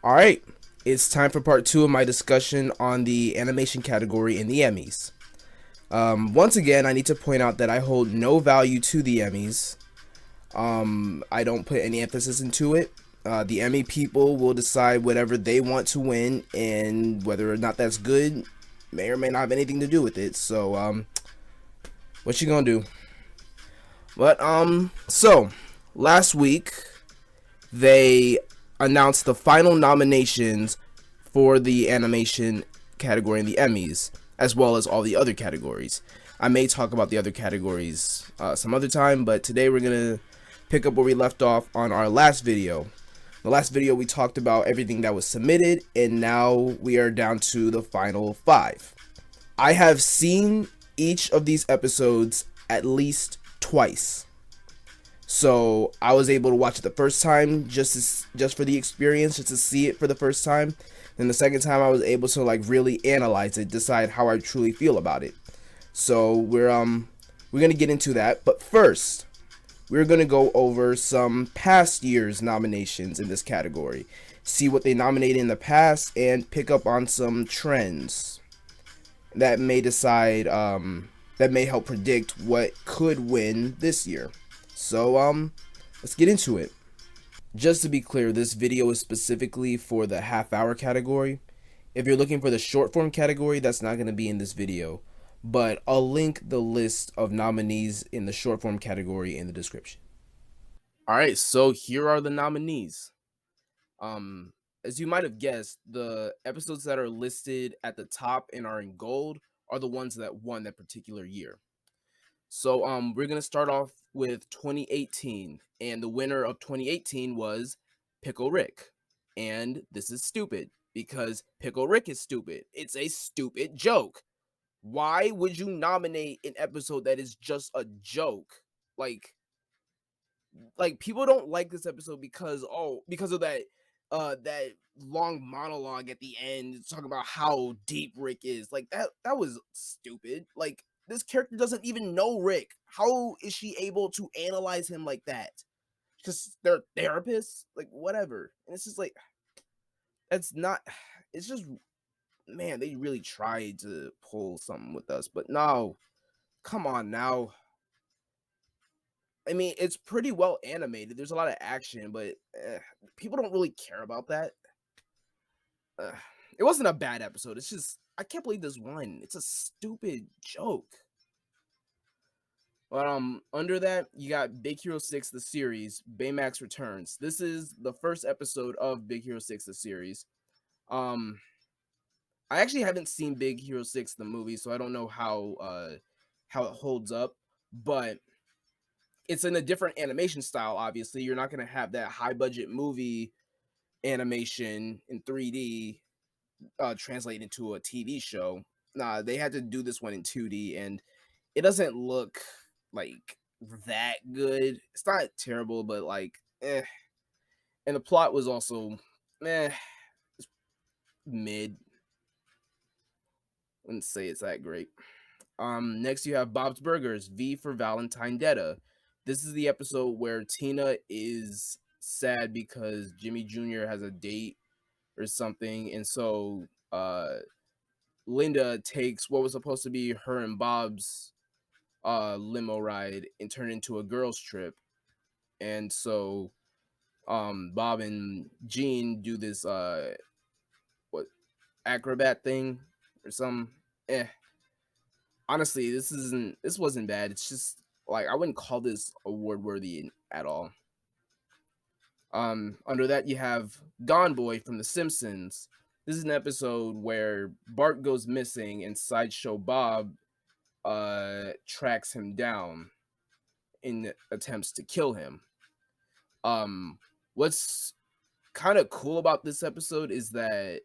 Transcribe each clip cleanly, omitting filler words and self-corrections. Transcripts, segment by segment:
All right, it's time for part two of my discussion on the animation category in the Emmys. Once again, I need to point out that I hold no value to the Emmys. I don't put any emphasis into it. The Emmy people will decide whatever they want to win, and whether or not that's good may or may not have anything to do with it. So, what you gonna do? So last week they announced the final nominations for the animation category in the Emmys, as well as all the other categories. I may talk about the other categories some other time, but today we're gonna pick up where we left off on our last video. The last video we talked about everything that was submitted, and now we are down to the final five. I have seen each of these episodes at least twice. So I was able to watch it the first time just for the experience, just to see it for the first time. Then the second time I was able to really analyze it, decide how I truly feel about it. So we're gonna get into that. But first, we're gonna go over some past year's nominations in this category. See what they nominated in the past and pick up on some trends that may that may help predict what could win this year. So let's get into it. Just to be clear, this video is specifically for the half-hour category. If you're looking for the short form category, that's not going to be in this video, but I'll link the list of nominees in the short form category in the description. All right, so here are the nominees. As you might have guessed, the episodes that are listed at the top and are in gold are the ones that won that particular year. So we're gonna start off with 2018, and the winner of 2018 was Pickle Rick. And this is stupid because Pickle Rick is stupid. It's a stupid joke. Why would you nominate an episode that is just a joke? Like people don't like this episode because of that long monologue at the end talking about how deep Rick is. Like that was stupid. Like this character doesn't even know Rick. How is she able to analyze him like that? Because they're therapists, like whatever. And it's just like it's not. It's just, man, they really tried to pull something with us, but no, come on now. I mean, it's pretty well animated. There's a lot of action, but people don't really care about that. Uh, it wasn't a bad episode. It's just I can't believe this one. It's a stupid joke. But under that, you got Big Hero 6 the series, Baymax Returns. This is the first episode of Big Hero 6 the series. Um I actually haven't seen Big Hero 6 the movie, so I don't know how it holds up, but it's in a different animation style. Obviously, you're not going to have that high budget movie animation in 3D translate into a TV show. Nah, they had to do this one in 2D, and it doesn't look like that good. It's not terrible, but eh. And the plot was also meh, mid. Wouldn't say it's that great. Next you have Bob's Burgers, V for Valentine Detta. This is the episode where Tina is sad because Jimmy Jr. has a date or something, and so Linda takes what was supposed to be her and Bob's limo ride and turn it into a girls trip. And so Bob and Jean do this what acrobat thing or some honestly, this wasn't bad. It's just like I wouldn't call this award worthy at all. Under that you have Gone Boy from The Simpsons. This is an episode where Bart goes missing and Sideshow Bob tracks him down in attempts to kill him. What's kind of cool about this episode is that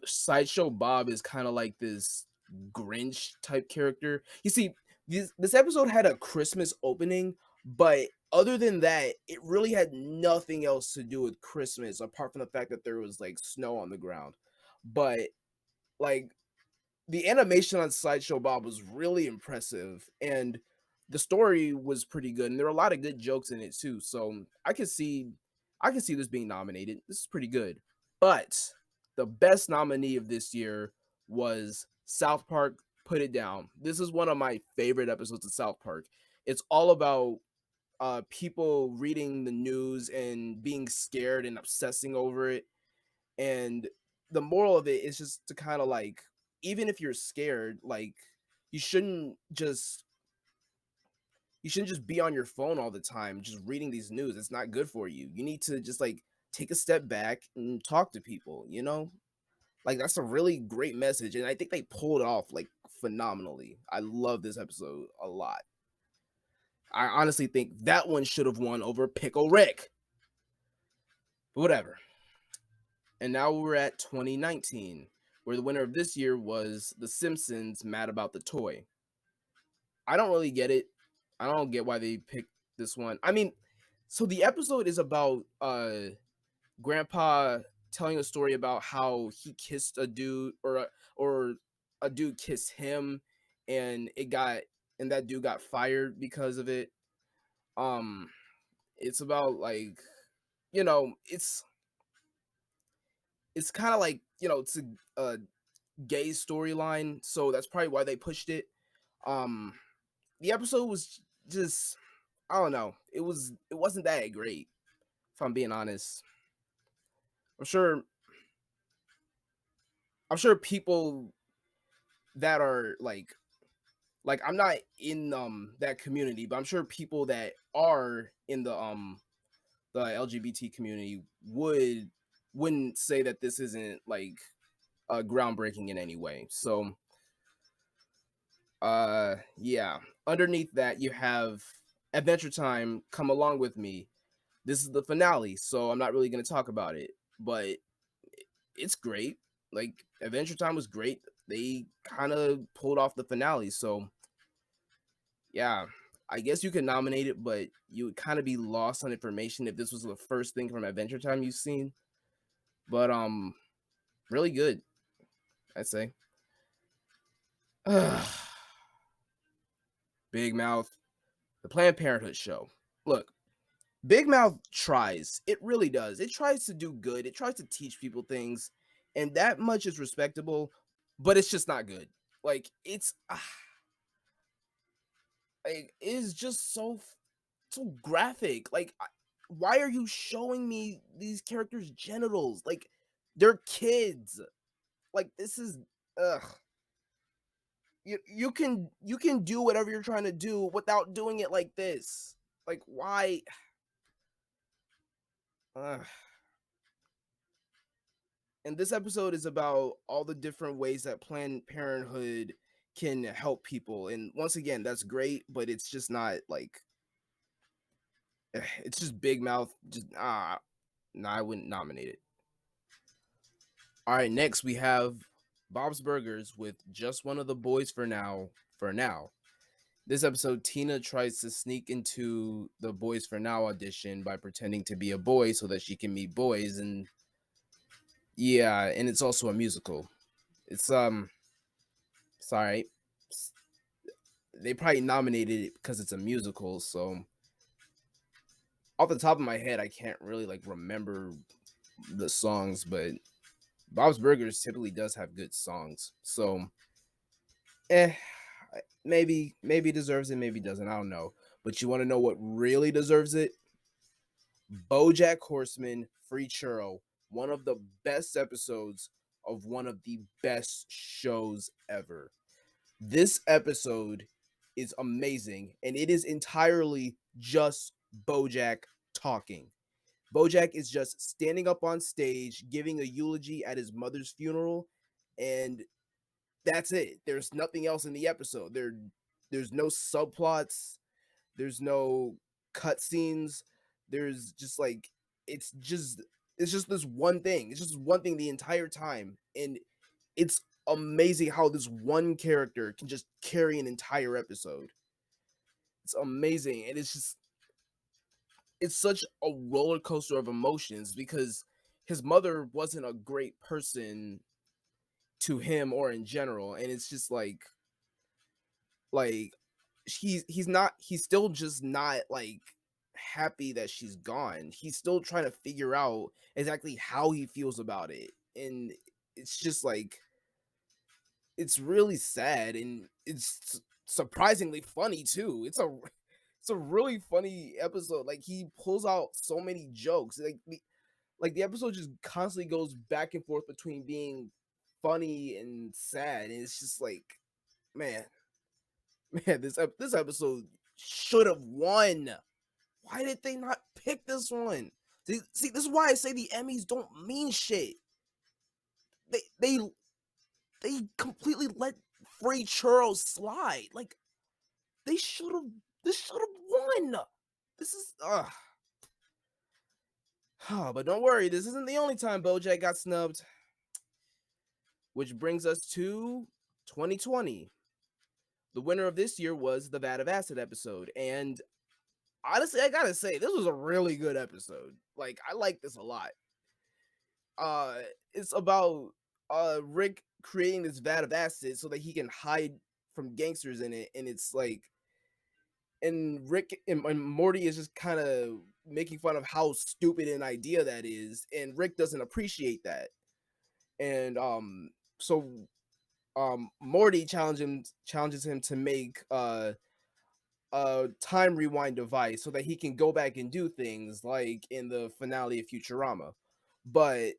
Sideshow Bob is kind of like this Grinch type character. You see, this episode had a Christmas opening, but other than that, it really had nothing else to do with Christmas apart from the fact that there was like snow on the ground. But like the animation on Sideshow Bob was really impressive, and the story was pretty good, and there were a lot of good jokes in it too. So I can see this being nominated. This is pretty good. But the best nominee of this year was South Park Put It Down. This is one of my favorite episodes of South Park. It's all about people reading the news and being scared and obsessing over it. And the moral of it is just to kind of like, even if you're scared, like you shouldn't just you shouldn't just be on your phone all the time just reading these news. It's not good for you. You need to just like take a step back and talk to people, you know? Like that's a really great message and I think they pulled it off like phenomenally. I love this episode a lot. I honestly think that one should have won over Pickle Rick. But whatever. And now we're at 2019, where the winner of this year was The Simpsons Mad About the Toy. I don't really get it. I don't get why they picked this one. I mean, so the episode is about grandpa telling a story about how he kissed a dude or a dude kissed him and that dude got fired because of it. Um it's about like, you know, it's kind of like, you know, it's a gay storyline, so that's probably why they pushed it. Um the episode was just, I don't know. It wasn't that great, if I'm being honest. I'm sure I'm sure people that are like I'm not in that community, but I'm sure people that are in the LGBT community wouldn't say that this isn't like groundbreaking in any way. So yeah, underneath that you have Adventure Time Come Along With Me. This is the finale, so I'm not really going to talk about it, but it's great. Like Adventure Time was great. They kind of pulled off the finale, so yeah, I guess you could nominate it, but you would kind of be lost on information if this was the first thing from Adventure Time you've seen. But really good, I'd say. Big Mouth, the Planned Parenthood show. Look, Big Mouth tries. It really does. It tries to do good. It tries to teach people things, and that much is respectable. But it's just not good. Like it is just so graphic. Like, why are you showing me these characters' genitals? Like, they're kids. Like, this is ugh. You can do whatever you're trying to do without doing it like this. Like, why? Ugh. And this episode is about all the different ways that Planned Parenthood can help people. And once again, that's great, but it's just not like it's just Big Mouth. Just I wouldn't nominate it. All right, next we have Bob's Burgers with Just One of the Boys for Now. For now, this episode, Tina tries to sneak into the Boys for Now audition by pretending to be a boy so that she can meet boys. And yeah, and it's also a musical. It's all right. They probably nominated it because it's a musical. So off the top of my head, I can't really like remember the songs, but Bob's Burgers typically does have good songs. So eh, maybe deserves it, maybe doesn't. I don't know. But you want to know what really deserves it? BoJack Horseman Free Churro, one of the best episodes of one of the best shows ever. This episode is amazing, and it is entirely just BoJack talking. BoJack is just standing up on stage, giving a eulogy at his mother's funeral, and that's it. There's nothing else in the episode. There's no subplots. There's no cutscenes. There's just like it's just it's just this one thing. It's just one thing the entire time, and it's amazing how this one character can just carry an entire episode. It's amazing, and it's such a roller coaster of emotions because his mother wasn't a great person to him or in general, and it's just like he's still just not like happy that she's gone. He's still trying to figure out exactly how he feels about it. And it's just like it's really sad and it's surprisingly funny too. It's a really funny episode. Like he pulls out so many jokes. Like the episode just constantly goes back and forth between being funny and sad. And it's just like, man, man, this episode should have won. Why did they not pick this one? See, this is why I say the Emmys don't mean shit. They they they completely let Free Churros slide. Like they should have. This should have won. This is but don't worry, this isn't the only time BoJack got snubbed. Which brings us to 2020. The winner of this year was the Vat of Acid episode, and honestly, I gotta say, this was a really good episode. Like, I like this a lot. It's about Rick creating this vat of acid so that he can hide from gangsters in it, and it's like, and Rick and Morty is just kind of making fun of how stupid an idea that is, and Rick doesn't appreciate that, and so Morty challenges him to make a time rewind device so that he can go back and do things like in the finale of Futurama. But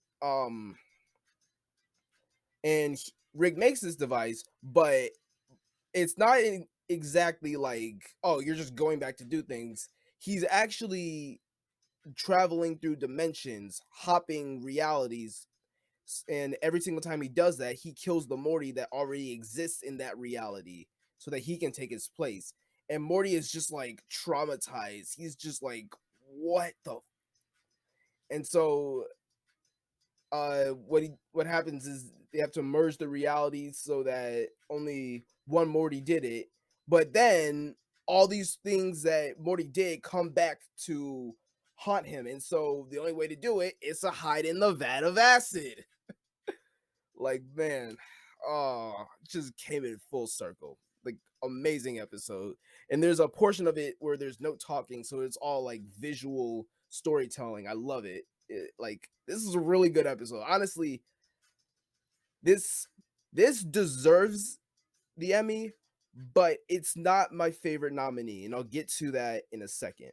Rick makes this device, but it's not exactly like, oh, you're just going back to do things. He's actually traveling through dimensions, hopping realities, and every single time he does that, he kills the Morty that already exists in that reality so that he can take his place. And Morty is just like traumatized. He's just like, what the? And so what happens is they have to merge the realities so that only one Morty did it. But then all these things that Morty did come back to haunt him. And so the only way to do it is to hide in the vat of acid. Like, man, just came in full circle. Like, amazing episode. And there's a portion of it where there's no talking, so it's all like visual storytelling. I love it. Like, this is a really good episode. Honestly, this deserves the Emmy, but it's not my favorite nominee, and I'll get to that in a second.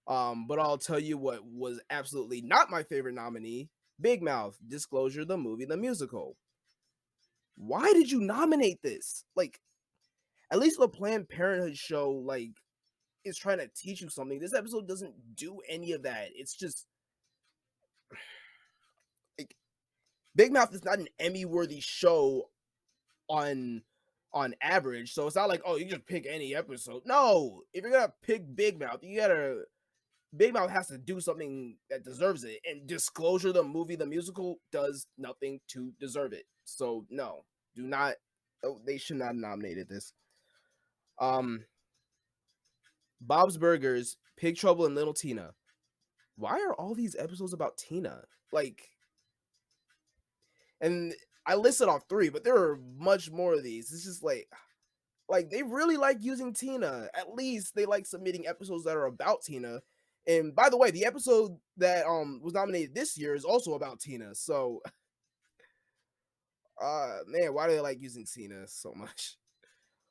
But I'll tell you what was absolutely not my favorite nominee: Big Mouth, Disclosure, the movie, the musical. Why did you nominate this? Like, at least the Planned Parenthood show, like, is trying to teach you something. This episode doesn't do any of that. It's just like Big Mouth is not an Emmy-worthy show on average. So it's not like, oh, you just pick any episode. No, if you're gonna pick Big Mouth, Big Mouth has to do something that deserves it. And Disclosure, the movie, the musical, does nothing to deserve it. So no, do not. Oh, they should not have nominated this. Bob's Burgers, Pig Trouble, and Little Tina. Why are all these episodes about Tina? Like, and I listed off 3, but there are much more of these. It's just like they really like using Tina. At least they like submitting episodes that are about Tina. And by the way, the episode that was nominated this year is also about Tina. So man, why do they like using Tina so much?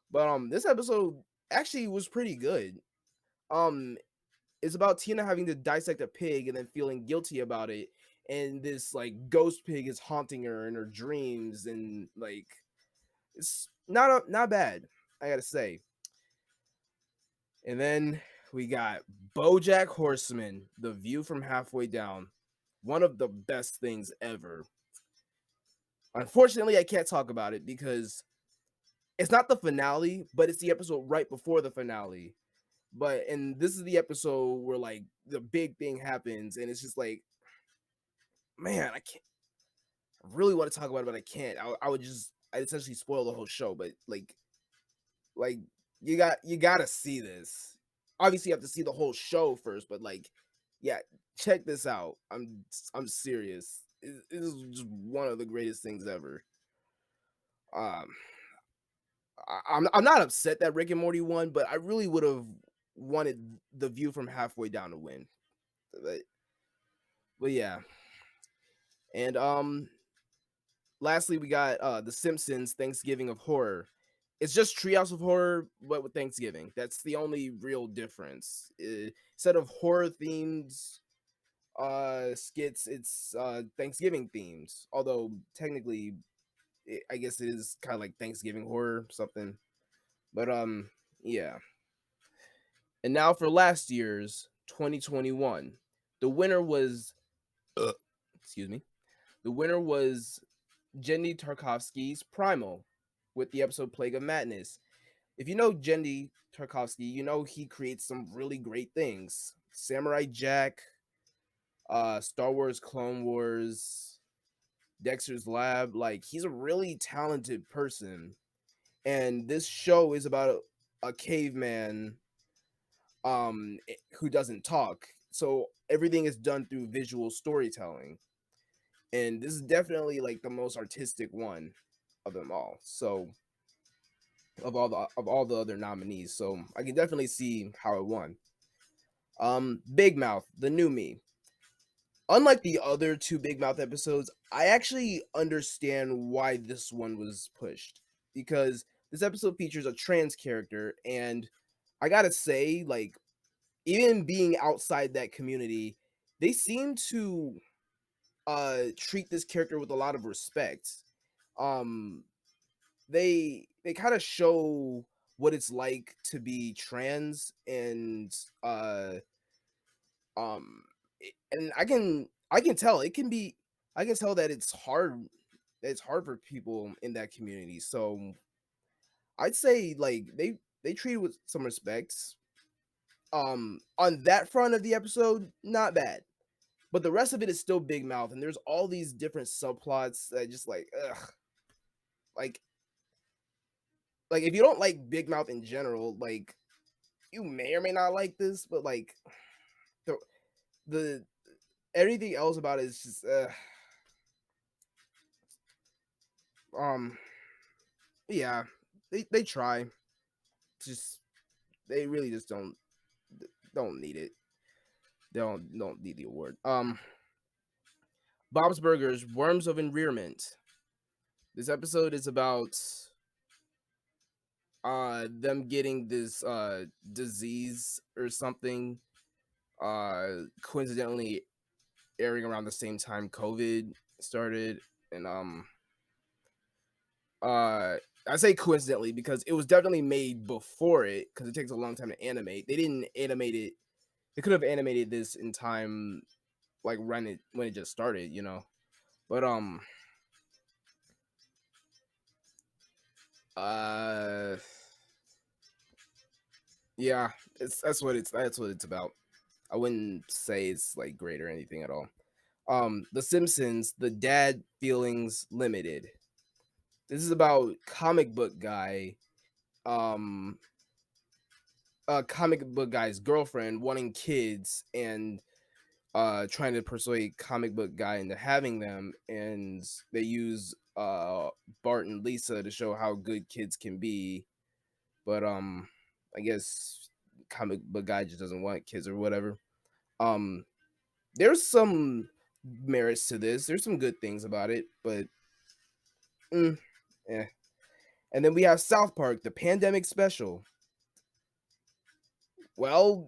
But this episode actually was pretty good. It's about Tina having to dissect a pig and then feeling guilty about it. And this like ghost pig is haunting her in her dreams, and like it's not bad, I gotta say. And then we got BoJack Horseman, The View from Halfway Down, one of the best things ever. Unfortunately, I can't talk about it because it's not the finale, but it's the episode right before the finale. And this is the episode where like the big thing happens, and it's just like, man, I can't. I really want to talk about it, but I can't. I'd essentially spoil the whole show. But like you gotta see this. Obviously, you have to see the whole show first, but like, yeah, check this out. I'm serious. It is just one of the greatest things ever. I'm not upset that Rick and Morty won, but I really would have wanted The View from Halfway Down to win. But yeah. And lastly, we got The Simpsons Thanksgiving of Horror. It's just Treehouse of Horror, but with Thanksgiving. That's the only real difference. Instead of horror themed skits, it's Thanksgiving themed. Although technically, I guess it is kind of like Thanksgiving horror something. But yeah. And now for last year's 2021, the winner was excuse me. The winner was Jenny Tarkovsky's Primal with the episode Plague of Madness. If you know Jenny Tarkovsky, you know he creates some really great things. Samurai Jack, Star Wars Clone Wars, Dexter's Lab. Like, he's a really talented person. And this show is about a caveman who doesn't talk. So everything is done through visual storytelling. And this is definitely like the most artistic one of them all. So of all the other nominees. So I can definitely see how it won. Big Mouth, the new me. Unlike the other two Big Mouth episodes, I actually understand why this one was pushed, because this episode features a trans character, and I gotta say, like, even being outside that community, they seem to treat this character with a lot of respect. Um they kind of show what it's like to be trans, and um and I can tell it can be, I can tell that it's hard for people in that community. So I'd say, like, they treat it with some respect. On that front of the episode, not bad. But the rest of it is still Big Mouth, and there's all these different subplots that just like, ugh. Like, if you don't like Big Mouth in general, like, you may or may not like this, but like the the everything else about it is just um yeah, they try, just they really just don't need it. They don't need the award. Bob's Burgers, Worms of Enrearment. This episode is about them getting this disease or something, coincidentally airing around the same time COVID started. And I say coincidentally because it was definitely made before it, because it takes a long time to animate. They didn't animate it. They could have animated this in time, like when it just started, you know. But uh yeah, that's what it's about. I wouldn't say it's like great or anything at all. The Simpsons, the Dad Feelings Limited. This is about comic book guy, um a comic book guy's girlfriend wanting kids, and trying to persuade comic book guy into having them, and they use Bart and Lisa to show how good kids can be. But I guess comic book guy just doesn't want kids or whatever. um there's some merits to this. There's some good things about it, but eh. And then we have South Park, the pandemic special. Well,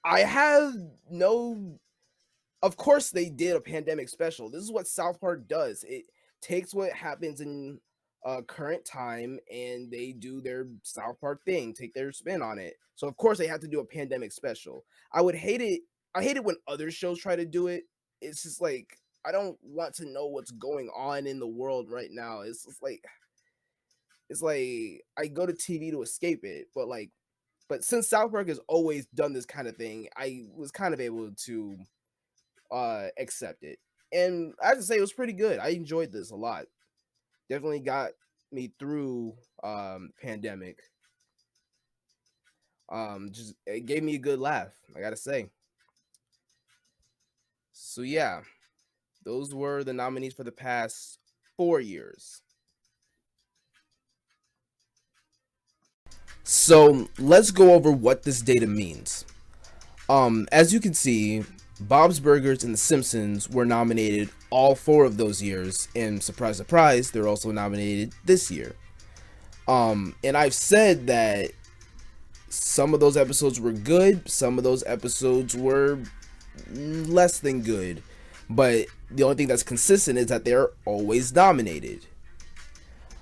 I have no, of course they did a pandemic special. This is what South Park does. It takes what happens in current time, and they do their South Park thing, take their spin on it. So of course they have to do a pandemic special. I hate it when other shows try to do it. It's just like, I don't want to know what's going on in the world right now. It's just like, it's like I go to TV to escape it, but since South Park has always done this kind of thing, I was kind of able to accept it. And I have to say, it was pretty good. I enjoyed this a lot. Definitely got me through pandemic. Just it gave me a good laugh, I gotta say. So yeah, those were the nominees for the past 4 years. So let's go over what this data means. As you can see, Bob's Burgers and The Simpsons were nominated all 4 of those years, and surprise, surprise, they're also nominated this year. And I've said that some of those episodes were good, some of those episodes were less than good, but the only thing that's consistent is that they're always nominated.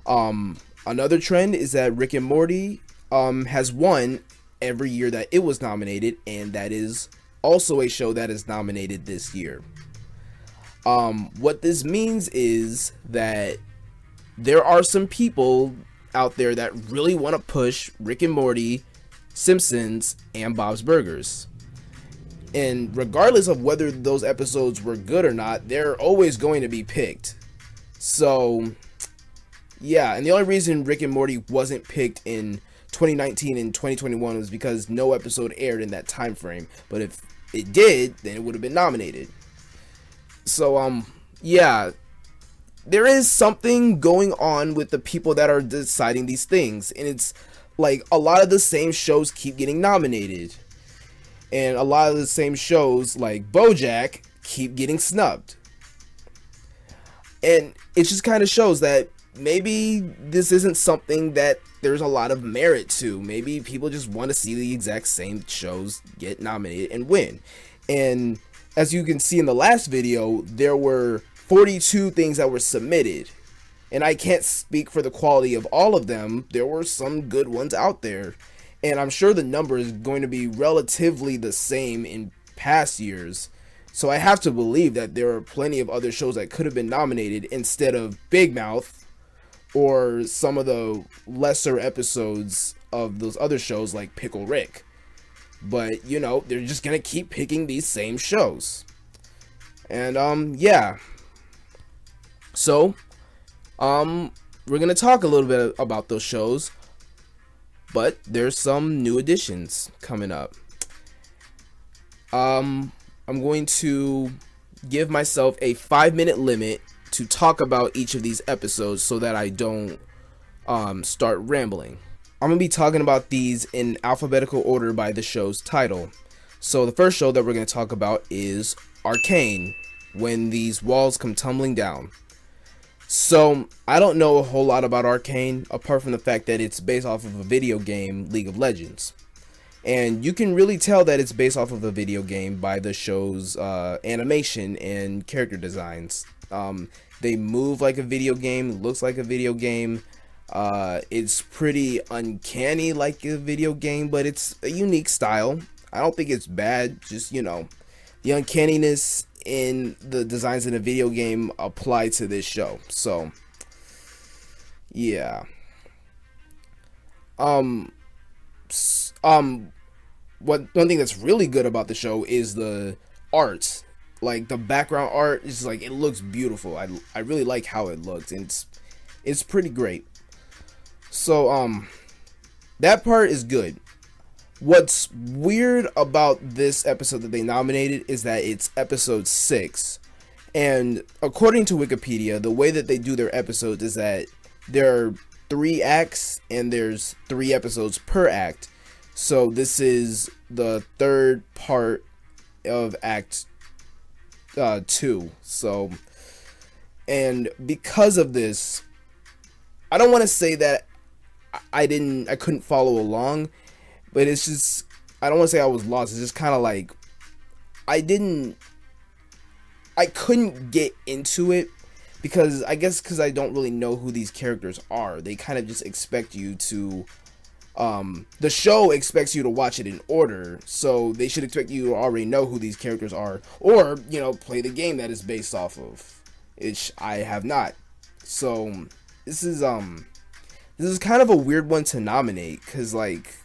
Another trend is that Rick and Morty has won every year that it was nominated, and that is also a show that is nominated this year. What this means is that there are some people out there that really want to push Rick and Morty, Simpsons, and Bob's Burgers. And regardless of whether those episodes were good or not, they're always going to be picked. So, yeah, and the only reason Rick and Morty wasn't picked in 2019 and 2021 was because no episode aired in that time frame. But if it did, then it would have been nominated. So, yeah, there is something going on with the people that are deciding these things, and it's like a lot of the same shows keep getting nominated, and a lot of the same shows like BoJack keep getting snubbed, and it just kind of shows that maybe this isn't something that there's a lot of merit to. Maybe people just want to see the exact same shows get nominated and win. And as you can see in the last video, there were 42 things that were submitted, and I can't speak for the quality of all of them. There were some good ones out there, and I'm sure the number is going to be relatively the same in past years. So I have to believe that there are plenty of other shows that could have been nominated instead of Big Mouth or some of the lesser episodes of those other shows like Pickle Rick. But, you know, they're just gonna keep picking these same shows. And, yeah. So, we're gonna talk a little bit about those shows, but there's some new additions coming up. I'm going to give myself a 5-minute limit to talk about each of these episodes so that I don't start rambling. I'm going to be talking about these in alphabetical order by the show's title. So the first show that we're going to talk about is Arcane, When These Walls Come Tumbling Down. So I don't know a whole lot about Arcane, apart from the fact that it's based off of a video game, League of Legends. And you can really tell that it's based off of a video game by the show's animation and character designs. They move like a video game, looks like a video game. It's pretty uncanny like a video game, but it's a unique style. I don't think it's bad, just, you know, the uncanniness in the designs in a video game apply to this show. So, yeah. One thing that's really good about the show is the art. Like, the background art is like, it looks beautiful. I really like how it looks, and it's pretty great. So, that part is good. What's weird about this episode that they nominated is that it's episode 6. And according to Wikipedia, the way that they do their episodes is that there are 3 acts and there's 3 episodes per act. So this is the 3rd part of act 2. So, and because of this, I don't want to say that I couldn't follow along, but it's just, I don't want to say I was lost. It's just kind of like, I couldn't get into it because I don't really know who these characters are. They kind of just expect you to, the show expects you to watch it in order, so they should expect you to already know who these characters are, or, you know, play the game that is based off of, which I have not. So, this is kind of a weird one to nominate, because, like,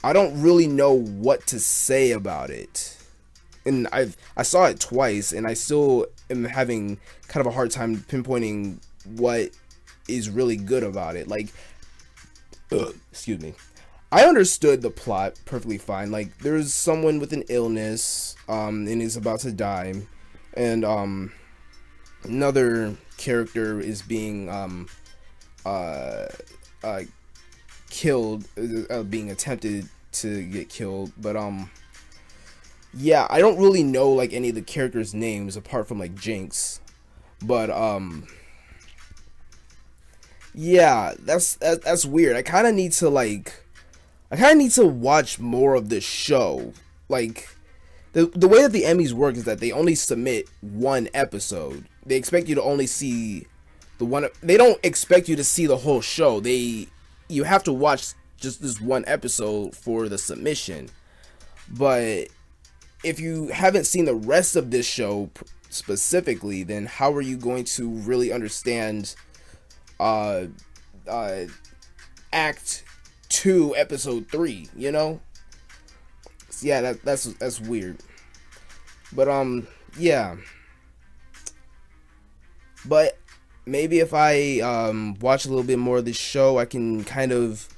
I don't really know what to say about it. And I saw it twice, and I still am having kind of a hard time pinpointing what is really good about it. Like, excuse me. I understood the plot perfectly fine. Like, there's someone with an illness, and is about to die, and another character is being killed, being attempted to get killed. But yeah, I don't really know like any of the characters' names apart from like Jinx. But yeah, that's weird. I kind of need to watch more of this show. Like the way that the Emmys work is that they only submit one episode. They expect you to only see the one. They don't expect you to see the whole show. You have to watch just this one episode for the submission. But if you haven't seen the rest of this show specifically, then how are you going to really understand Act 2, Episode 3? You know? Yeah, that's weird. But yeah. But maybe if I watch a little bit more of this show, I can kind of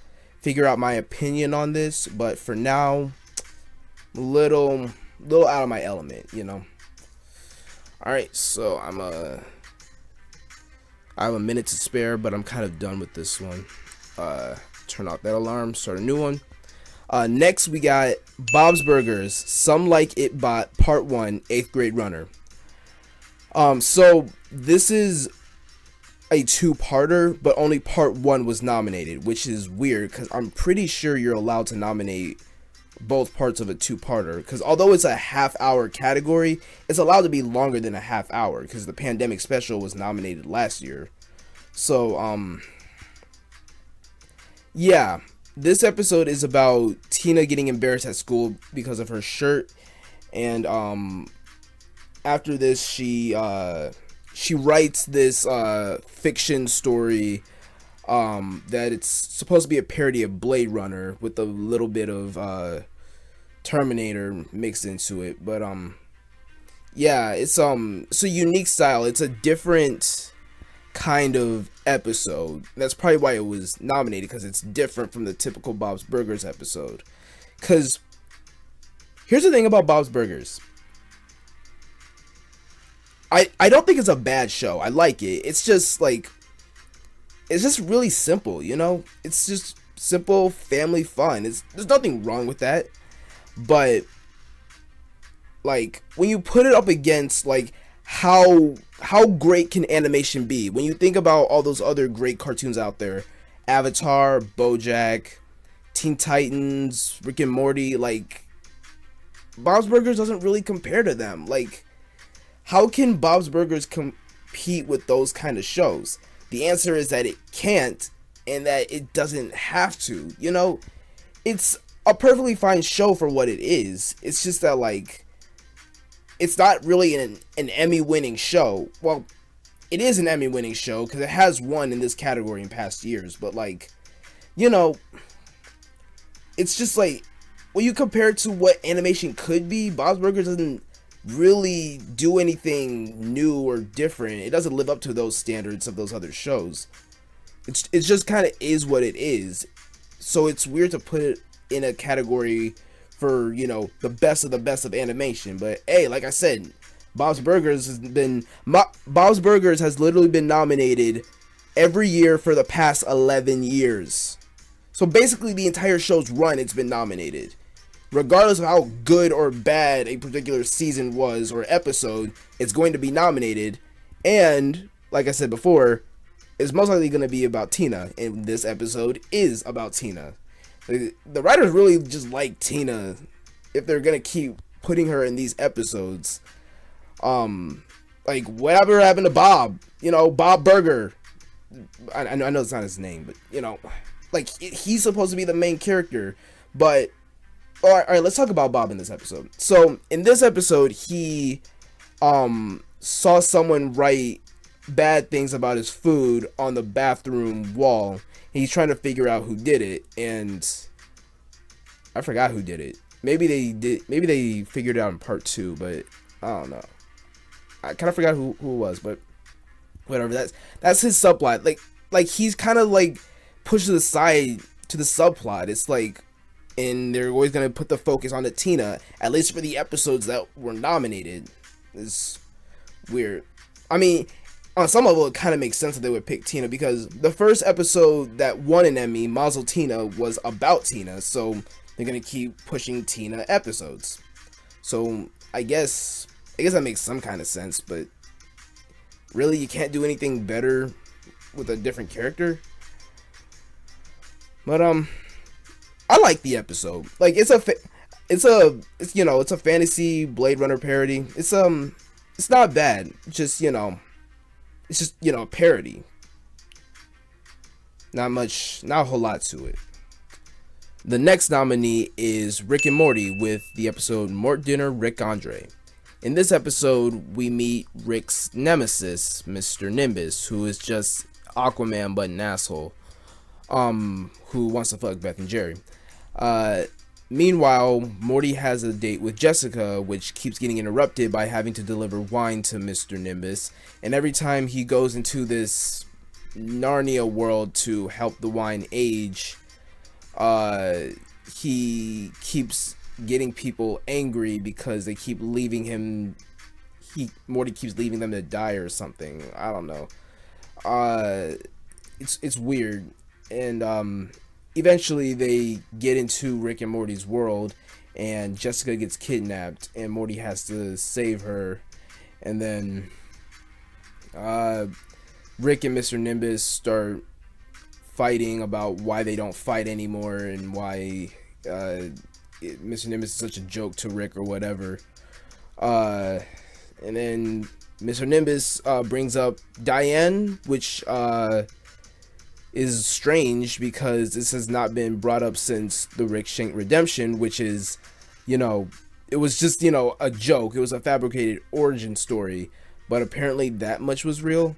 figure out my opinion on this. But for now, a little out of my element, you know. All right, so I have a minute to spare, but I'm kind of done with this one. Turn off that alarm, start a new one. Next we got Bob's Burgers, Some Like It Bot, Part 1, 8th Grade Runner. So this is a two-parter, but only Part 1 was nominated, which is weird, because I'm pretty sure you're allowed to nominate both parts of a two-parter, because although it's a half-hour category, it's allowed to be longer than a half hour, because the pandemic special was nominated last year. So, yeah, this episode is about Tina getting embarrassed at school because of her shirt, and after this, she writes this fiction story that it's supposed to be a parody of Blade Runner with a little bit of Terminator mixed into it. But yeah, it's a unique style. It's a different kind of episode. That's probably why it was nominated, because it's different from the typical Bob's Burgers episode. Because here's the thing about Bob's Burgers. I don't think it's a bad show. I like it. It's just like, it's just really simple, you know? It's just simple family fun. There's nothing wrong with that. But like, when you put it up against like how great can animation be? When you think about all those other great cartoons out there, Avatar, BoJack, Teen Titans, Rick and Morty, like Bob's Burgers doesn't really compare to them. Like, how can Bob's Burgers compete with those kind of shows? The answer is that it can't, and that it doesn't have to. You know, it's a perfectly fine show for what it is. It's just that, like, it's not really an Emmy-winning show. Well, it is an Emmy-winning show, because it has won in this category in past years. But, like, you know, it's just like, when you compare it to what animation could be, Bob's Burgers doesn't really do anything new or different. It doesn't live up to those standards of those other shows. It just kind of is what it is. So it's weird to put it in a category for, you know, the best of animation. But hey, like I said, Bob's Burgers has literally been nominated every year for the past 11 years. So basically the entire show's run, it's been nominated. Regardless of how good or bad a particular season was or episode, it's going to be nominated. And, like I said before, it's most likely going to be about Tina. And this episode is about Tina. The writers really just like Tina if they're going to keep putting her in these episodes. Like, whatever happened to Bob? You know, Bob Burger. I know it's not his name, but, you know, like, he's supposed to be the main character. But all right, let's talk about Bob in this episode. So, in this episode, he saw someone write bad things about his food on the bathroom wall. He's trying to figure out who did it, and I forgot who did it. Maybe they figured it out in part 2, but I don't know. I kind of forgot who it was, but whatever. That's his subplot. Like he's kind of like pushed to the side to the subplot. It's like, and they're always going to put the focus on the Tina, at least for the episodes that were nominated. It's weird. I mean, on some level, it kind of makes sense that they would pick Tina, because the first episode that won an Emmy, Mazel Tina, was about Tina, so they're gonna keep pushing Tina episodes. So I guess that makes some kind of sense, but really, you can't do anything better with a different character. But I like the episode. Like, it's a fantasy Blade Runner parody. It's not bad. Just a parody. Not a whole lot to it. The next nominee is Rick and Morty with the episode Mort Dinner, Rick Andre. In this episode, we meet Rick's nemesis, Mr. Nimbus, who is just Aquaman but an asshole, who wants to fuck Beth and Jerry. Meanwhile, Morty has a date with Jessica, which keeps getting interrupted by having to deliver wine to Mr. Nimbus, and every time he goes into this Narnia world to help the wine age, he keeps getting people angry because they keep leaving him. Morty keeps leaving them to die or something. I don't know. It's weird, and eventually they get into Rick and Morty's world, and Jessica gets kidnapped, and Morty has to save her, and then Rick and Mr. Nimbus start fighting about why they don't fight anymore, and why Mr. Nimbus is such a joke to Rick or whatever. And then Mr. Nimbus brings up Diane, which is strange because this has not been brought up since the Rick Shank redemption, which is, it was just, a joke. It was a fabricated origin story, but apparently that much was real.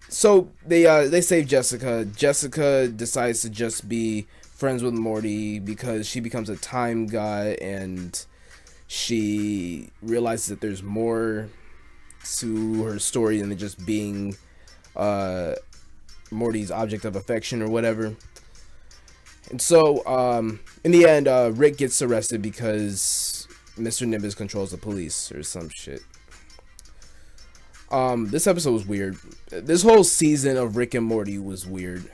So they save Jessica. Jessica decides to just be friends with Morty because she becomes a time god, and she realizes that there's more to her story than just being Morty's object of affection or whatever. And so in the end, Rick gets arrested because Mr. Nimbus controls the police or some shit. This episode was weird. This whole season of Rick and Morty was weird.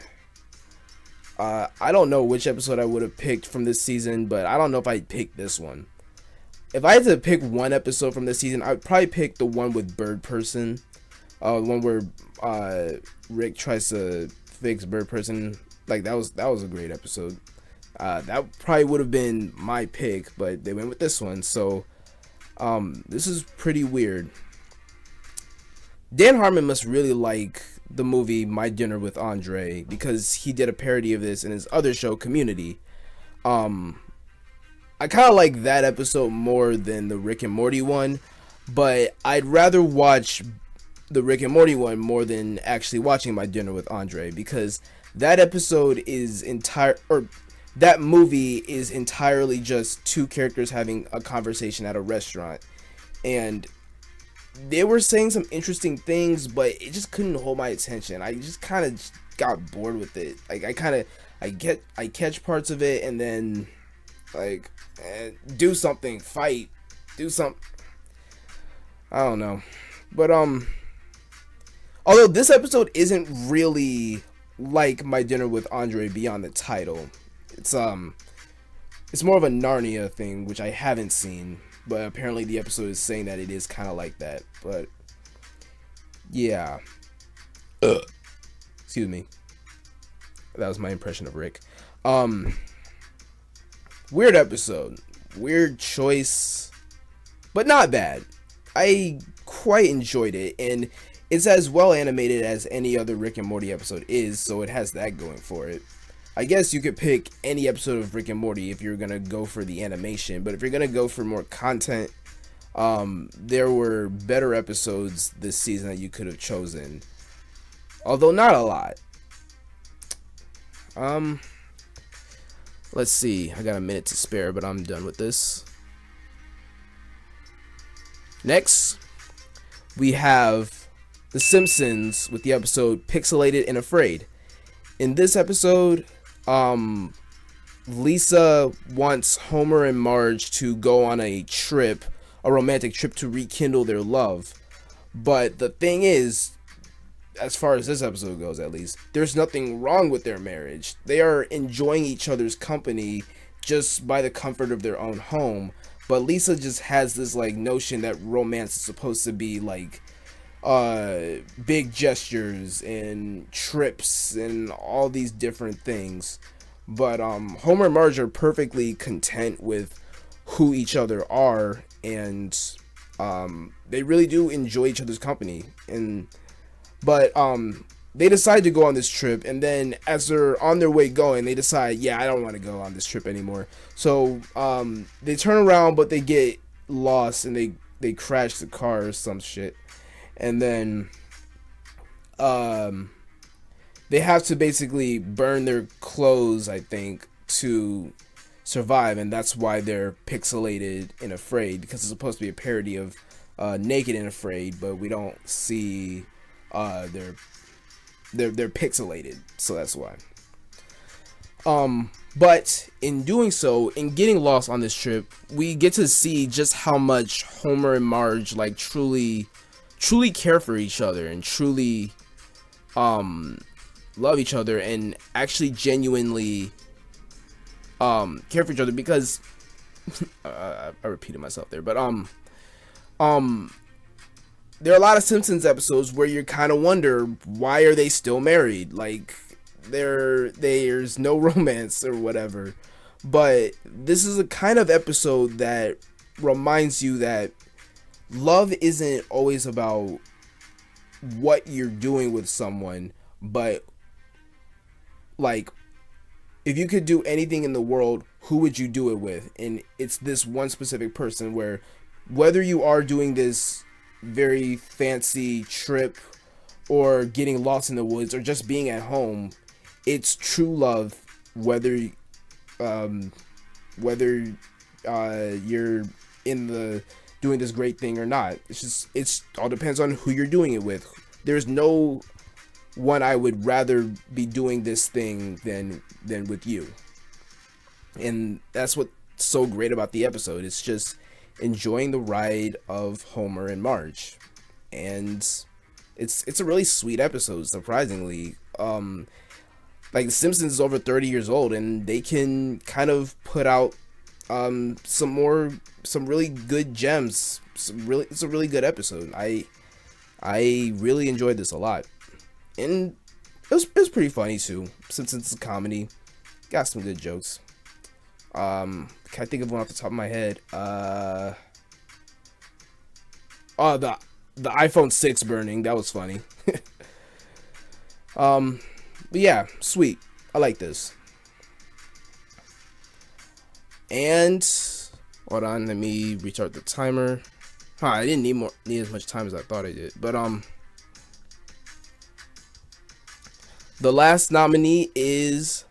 I don't know which episode I would have picked from this season, but I don't know if I'd pick this one. If I had to pick one episode from this season, I'd probably pick the one with Bird Person. The one where Rick tries to fix Bird Person. Like, that was a great episode. That probably would have been my pick, but they went with this one. So this is pretty weird. Dan Harmon must really like the movie My Dinner with Andre, because he did a parody of this in his other show, Community. I kind of like that episode more than the Rick and Morty one, but I'd rather watch the Rick and Morty one more than actually watching My Dinner with Andre, because that episode is that movie is entirely just two characters having a conversation at a restaurant, and they were saying some interesting things, but it just couldn't hold my attention. I just kind of got bored with it. Like, I catch parts of it, and then do something, fight, do something. I don't know, but although this episode isn't really like My Dinner with Andre beyond the title, it's more of a Narnia thing, which I haven't seen. But apparently the episode is saying that it is kind of like that. But yeah. Excuse me. That was my impression of Rick. Weird episode. Weird choice. But not bad. I quite enjoyed it. And it's as well animated as any other Rick and Morty episode is. So it has that going for it. I guess you could pick any episode of Rick and Morty if you're gonna go for the animation, but if you're gonna go for more content, there were better episodes this season that you could have chosen, although not a lot. Let's see, I got a minute to spare, but I'm done with this. Next, we have The Simpsons with the episode Pixelated and Afraid. In this episode, Lisa wants Homer and Marge to go on a romantic trip to rekindle their love. But the thing is, as far as this episode goes, at least, there's nothing wrong with their marriage. They are enjoying each other's company just by the comfort of their own home. But Lisa just has this like notion that romance is supposed to be like big gestures and trips and all these different things. But Homer and Marge are perfectly content with who each other are, and they really do enjoy each other's company. But they decide to go on this trip, and then as they're on their way going, they decide, yeah, I don't want to go on this trip anymore. So they turn around, but they get lost, and they crash the car or some shit. And then they have to basically burn their clothes, I think, to survive, and that's why they're pixelated and afraid, because it's supposed to be a parody of Naked and Afraid, but we don't see they're pixelated, so that's why. But in doing so, in getting lost on this trip, we get to see just how much Homer and Marge like truly care for each other and truly love each other and actually genuinely care for each other, because I repeated myself there, but there are a lot of Simpsons episodes where you kind of wonder, why are they still married? Like, there's no romance or whatever. But this is a kind of episode that reminds you that love isn't always about what you're doing with someone, but like, if you could do anything in the world, who would you do it with? And it's this one specific person, where whether you are doing this very fancy trip or getting lost in the woods or just being at home, it's true love, whether you're in the doing this great thing or not. It's all depends on who you're doing it with. There's no one I would rather be doing this thing than with you. And that's what's so great about the episode. It's just enjoying the ride of Homer and Marge, and it's a really sweet episode, surprisingly. Like, The Simpsons is over 30 years old, and they can kind of put out some really good gems. It's a really good episode. I really enjoyed this a lot, and it was pretty funny too. Simpsons is a comedy, got some good jokes. Can't think of one off the top of my head. The iPhone 6 burning, that was funny. But yeah, sweet. I like this. And hold on, let me restart the timer. I didn't need as much time as I thought I did. But the last nominee is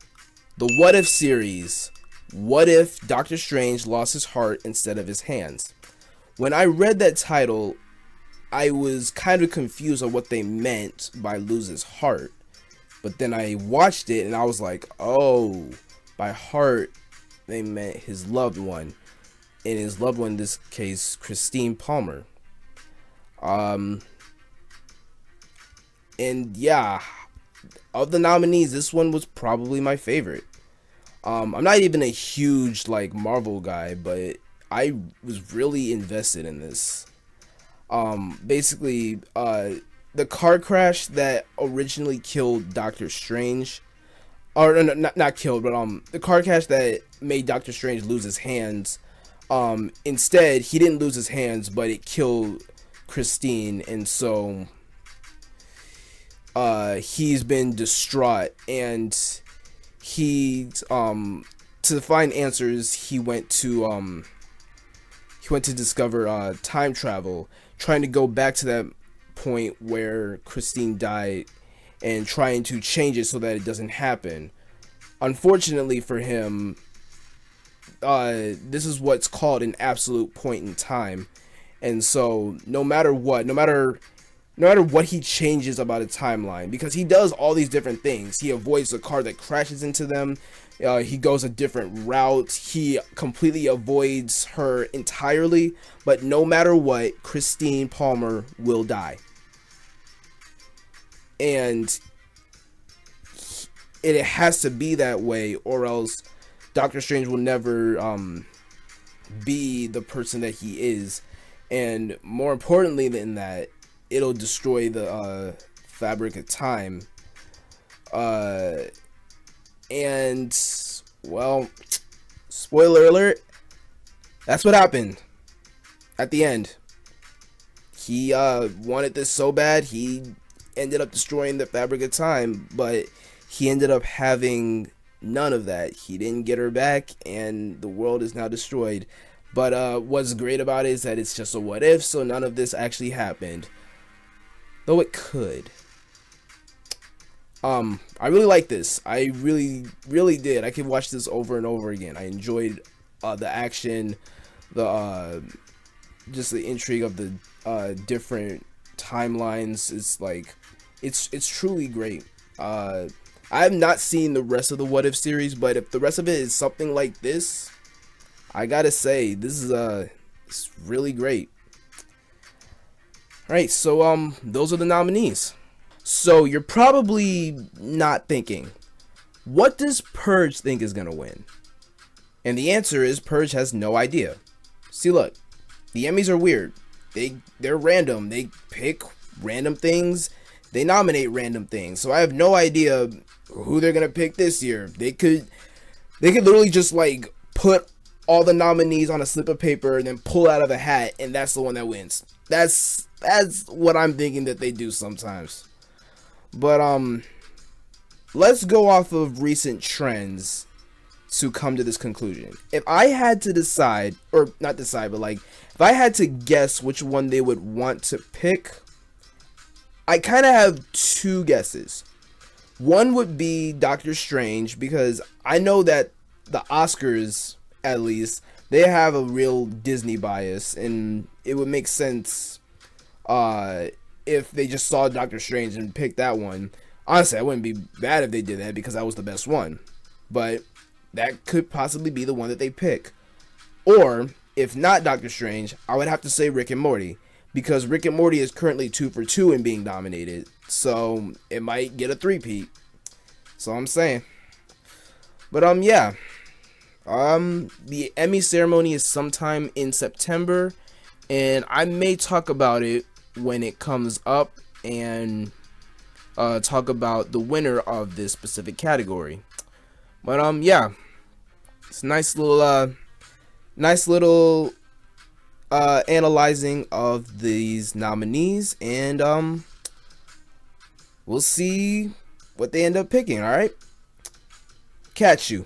the What If series. What if Doctor Strange lost his heart instead of his hands? When I read that title, I was kind of confused on what they meant by lose his heart. But then I watched it and I was like, oh, by heart, they meant his loved one. And his loved one, in this case, Christine Palmer. And yeah, of the nominees, this one was probably my favorite. I'm not even a huge like Marvel guy, but I was really invested in this. Basically, the car crash that originally killed Doctor Strange, or no, not killed, but the car crash that made Doctor Strange lose his hands. Instead, he didn't lose his hands, but it killed Christine, and so he's been distraught, and to find answers, he went to discover time travel, trying to go back to that point where Christine died and trying to change it so that it doesn't happen. Unfortunately for him, this is what's called an absolute point in time, and so no matter no matter what he changes about a timeline, because he does all these different things. He avoids a car that crashes into them. He goes a different route. He completely avoids her entirely. But no matter what, Christine Palmer will die. And it has to be that way, or else Doctor Strange will never be the person that he is. And more importantly than that, it'll destroy the fabric of time. And, well, spoiler alert, that's what happened at the end. He wanted this so bad, he ended up destroying the fabric of time, but he ended up having none of that. He didn't get her back, and the world is now destroyed. But what's great about it is that it's just a what if, so none of this actually happened. Though it could. I really like this. I really did. I could watch this over and over again. I enjoyed the action, the just the intrigue of the different timelines. It's like it's truly great. I have not seen the rest of the What If series, but if the rest of it is something like this, I gotta say this is it's really great. Alright, so those are the nominees. So you're probably not thinking, what does Purge think is gonna win? And the answer is Purge has no idea. See, look, the Emmys are weird. They're random. They pick random things. They nominate random things. So I have no idea who they're gonna pick this year. They could literally just like put all the nominees on a slip of paper and then pull out of a hat, and that's the one that wins. That's what I'm thinking that they do sometimes. But let's go off of recent trends to come to this conclusion. If I had to decide, or not decide, but like if I had to guess which one they would want to pick, I kind of have two guesses. One would be Doctor Strange, because I know that the Oscars, at least, they have a real Disney bias, and it would make sense if they just saw Doctor Strange and picked that one. Honestly, I wouldn't be bad if they did that, because that was the best one. But that could possibly be the one that they pick. Or, if not Doctor Strange, I would have to say Rick and Morty, because Rick and Morty is currently 2 for 2 in being nominated, so it might get a three-peat. So I'm saying. But yeah. The Emmy ceremony is sometime in September, and I may talk about it when it comes up and talk about the winner of this specific category. But yeah, it's a nice little analyzing of these nominees, and we'll see what they end up picking. All right, catch you.